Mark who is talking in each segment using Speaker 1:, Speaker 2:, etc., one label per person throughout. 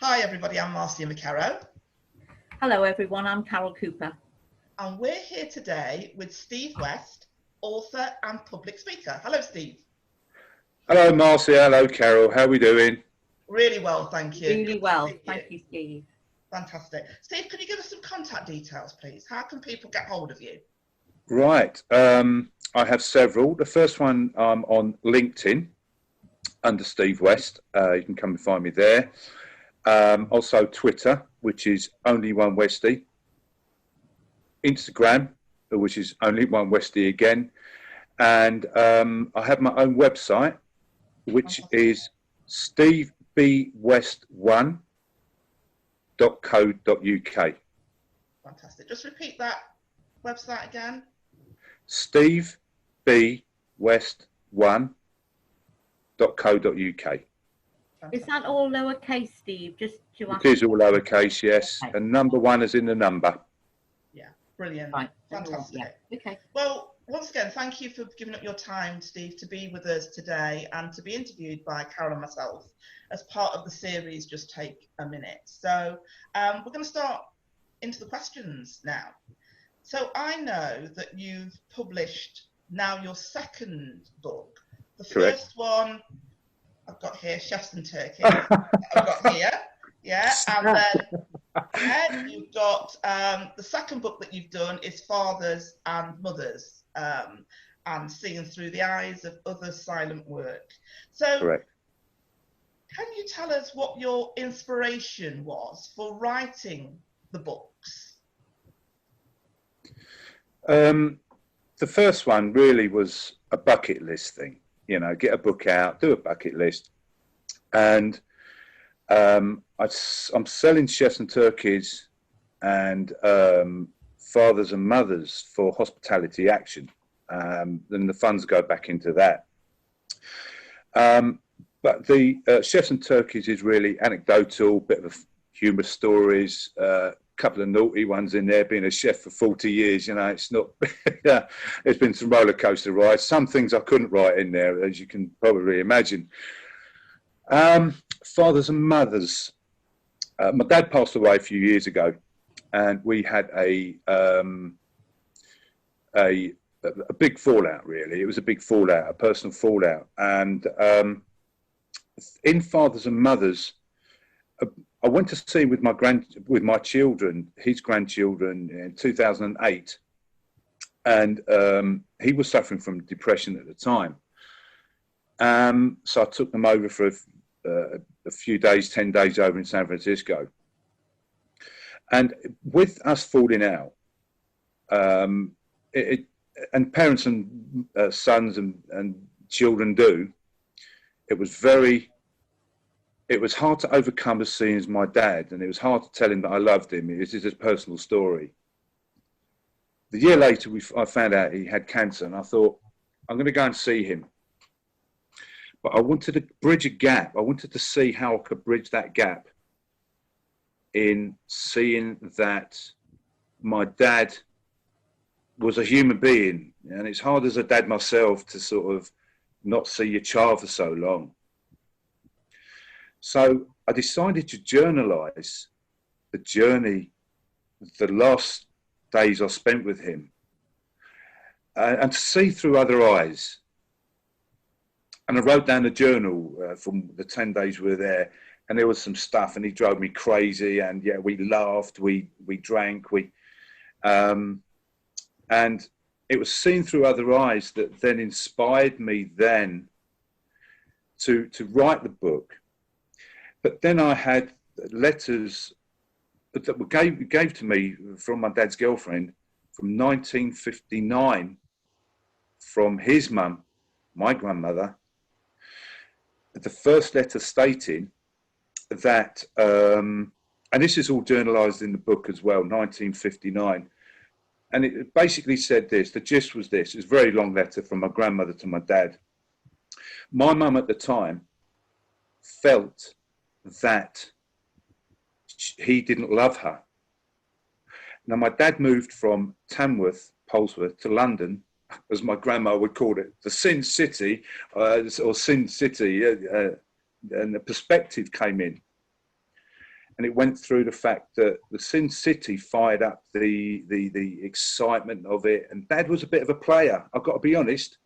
Speaker 1: Hi everybody, I'm Marcia McCarrow.
Speaker 2: Hello everyone, I'm Carol Cooper.
Speaker 1: And we're here today with Steve West, author and public speaker. Hello Steve.
Speaker 3: Hello Marcia, hello Carol, how are we doing?
Speaker 1: Really well, thank you.
Speaker 2: Really well, thank you Steve.
Speaker 1: Fantastic. Steve, could you give us some contact details please? How can people get hold of you?
Speaker 3: Right, I have several. The first one, I'm on LinkedIn under Steve West. You can come and find me there. Also Twitter, which is only one Westy. Instagram, which is only one Westy again. And I have my own website, which is stevebwest1.co.uk.
Speaker 1: Fantastic. Just repeat that website again.
Speaker 3: stevebwest1.co.uk.
Speaker 2: Is that all lowercase, Steve? Just to
Speaker 3: It is all lowercase, yes. Okay. And number one is in the number.
Speaker 1: Yeah, brilliant.
Speaker 2: Right.
Speaker 1: Fantastic.
Speaker 2: Yeah. Okay.
Speaker 1: Well, once again, thank you for giving up your time, Steve, to be with us today and to be interviewed by Carol and myself as part of the series Just Take a Minute. So we're going to start into the questions now. So I know that you've published now your second book. The
Speaker 3: Correct.
Speaker 1: First one I've got here, Chefs and Turkey. I've got here, yeah, and then you've got the second book that you've done is Fathers and Mothers, and Seeing Through the Eyes of Other Silent Work. So,
Speaker 3: correct.
Speaker 1: Can you tell us what your inspiration was for writing the books?
Speaker 3: The first one really was a bucket list thing. You know, get a book out, do a bucket list. And I'm selling Chefs and Turkeys and Fathers and Mothers for Hospitality Action. Then the funds go back into that. But the Chefs and Turkeys is really anecdotal, bit of humorous stories, couple of naughty ones in there. Being a chef for 40 years, you know, it's not. It's been some roller coaster rides. Some things I couldn't write in there, as you can probably imagine. Fathers and Mothers. My dad passed away a few years ago, and we had a big fallout. Really, it was a big fallout, a personal fallout, and in Fathers and Mothers. I went to see with my children, his grandchildren, in 2008, and he was suffering from depression at the time. So I took them over for a few days, 10 days over in San Francisco. And with us falling out, and parents and sons and children do, it was hard to overcome as seeing as my dad, and it was hard to tell him that I loved him. It was his personal story. The year later, I found out he had cancer, and I thought, I'm going to go and see him. But I wanted to bridge a gap. I wanted to see how I could bridge that gap in seeing that my dad was a human being. And it's hard as a dad myself to sort of not see your child for so long. So I decided to journalise the journey, the last days I spent with him, and to see through other eyes. And I wrote down a journal from the 10 days we were there, and there was some stuff, and he drove me crazy. And yeah, we laughed, we drank, and it was seeing through other eyes that then inspired me then to write the book. But then I had letters that were gave to me from my dad's girlfriend from 1959 from his mum, my grandmother. The first letter stating that, and this is all journalised in the book as well, 1959. And it basically said this, the gist was this, it was a very long letter from my grandmother to my dad. My mum at the time felt that he didn't love her. Now, my dad moved from Tamworth, Polesworth, to London, as my grandma would call it, the Sin City, or Sin City, and the perspective came in. And it went through the fact that the Sin City fired up the excitement of it. And Dad was a bit of a player, I've got to be honest.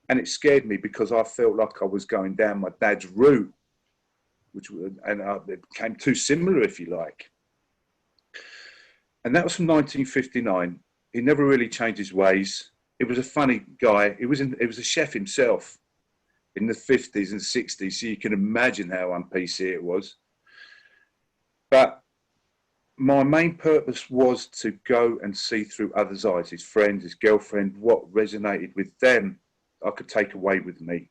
Speaker 3: And it scared me because I felt like I was going down my dad's route, it became too similar, if you like. And that was from 1959. He never really changed his ways. He was a funny guy. He was a chef himself in the 50s and 60s, so you can imagine how un-PC it was. But my main purpose was to go and see through others' eyes, his friends, his girlfriend, what resonated with them I could take away with me.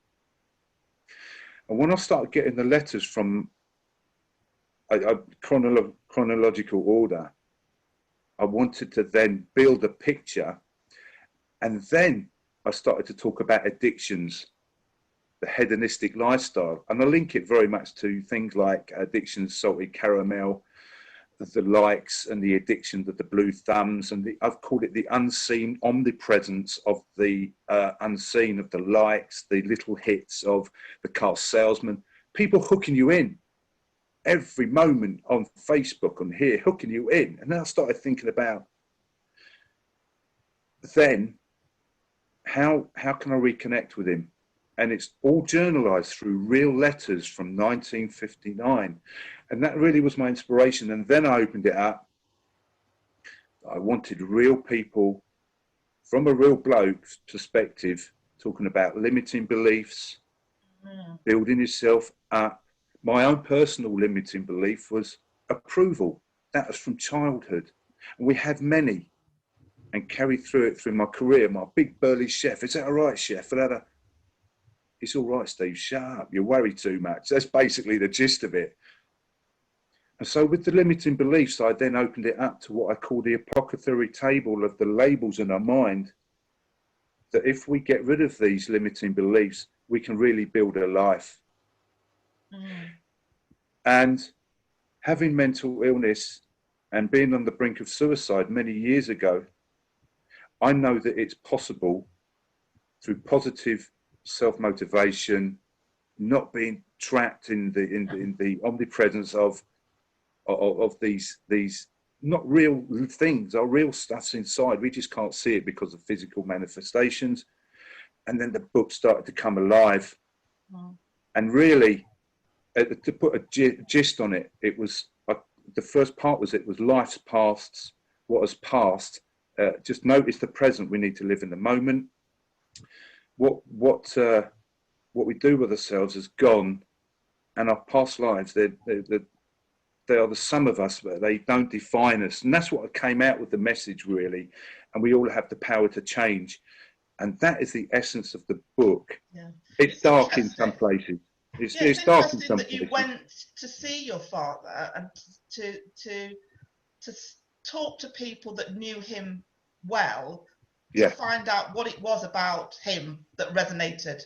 Speaker 3: And when I started getting the letters from a chronological order, I wanted to then build a picture. And then I started to talk about addictions, the hedonistic lifestyle. And I link it very much to things like addictions, salted caramel, the likes, and the addictions of the blue thumbs. And I've called it the unseen omnipresence of the unseen, of the likes, the little hits of the car salesman, people hooking you in every moment on Facebook, on here, hooking you in. And then I started thinking about then, how can I reconnect with him? And it's all journalized through real letters from 1959. And that really was my inspiration. And then I opened it up. I wanted real people from a real bloke's perspective, talking about limiting beliefs, building yourself up. My own personal limiting belief was approval. That was from childhood. And we had many, and carried through it through my career. My big burly chef, is that all right, chef? It's all right, Steve, shut up. You worry too much. That's basically the gist of it. And so with the limiting beliefs, I then opened it up to what I call the apothecary table of the labels in our mind, that if we get rid of these limiting beliefs, we can really build a life. And having mental illness and being on the brink of suicide many years ago, I know that it's possible through positive self-motivation, not being trapped in the omnipresence of these not real things. Our real stuff's inside. We just can't see it because of physical manifestations. And then the book started to come alive. And really, to put a gist on it, it was the first part was life's past, what has passed. Just notice the present. We need to live in the moment. What we do with ourselves is gone, and our past lives, they are the sum of us, but they don't define us. And that's what came out with the message, really. And we all have the power to change. And that is the essence of the book. Yeah. It's dark in some places. It's dark in some places.
Speaker 1: You went to see your father and to talk to people that knew him well, to find out what it was about him that resonated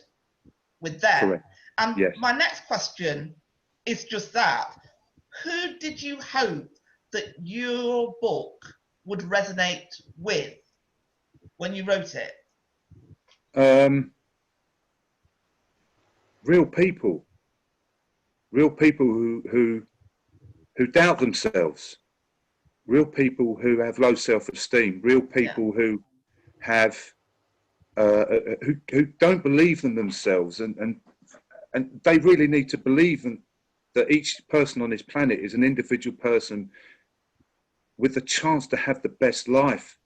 Speaker 1: with them.
Speaker 3: Correct.
Speaker 1: And my next question is just that. Who did you hope that your book would resonate with when you wrote it?
Speaker 3: Real people who doubt themselves, real people who have low self-esteem, real people who have who don't believe in themselves, and they really need to believe that each person on this planet is an individual person with the chance to have the best life.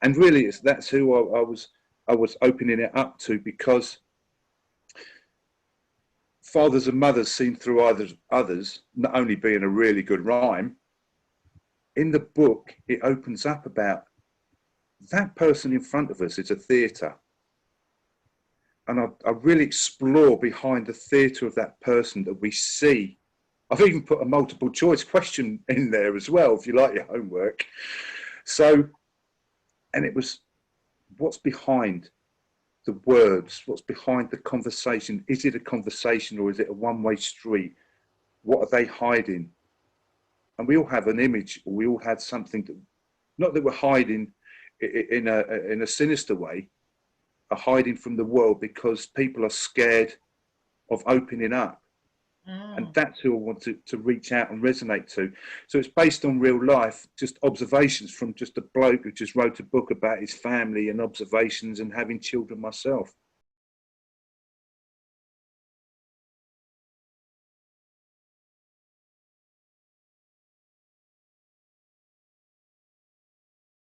Speaker 3: And really, that's who I was opening it up to, because fathers and mothers seen through others, not only being a really good rhyme, in the book, it opens up about that person in front of us is a theatre. And I really explore behind the theatre of that person that we see. I've even put a multiple choice question in there as well, if you like your homework. So, and it was, what's behind the words? What's behind the conversation? Is it a conversation, or is it a one-way street? What are they hiding? And we all have an image, or we all had something that, not that we're hiding in a sinister way, are hiding from the world because people are scared of opening up. And that's who I want to reach out and resonate to. So it's based on real life, just observations from just a bloke who just wrote a book about his family and observations and having children myself.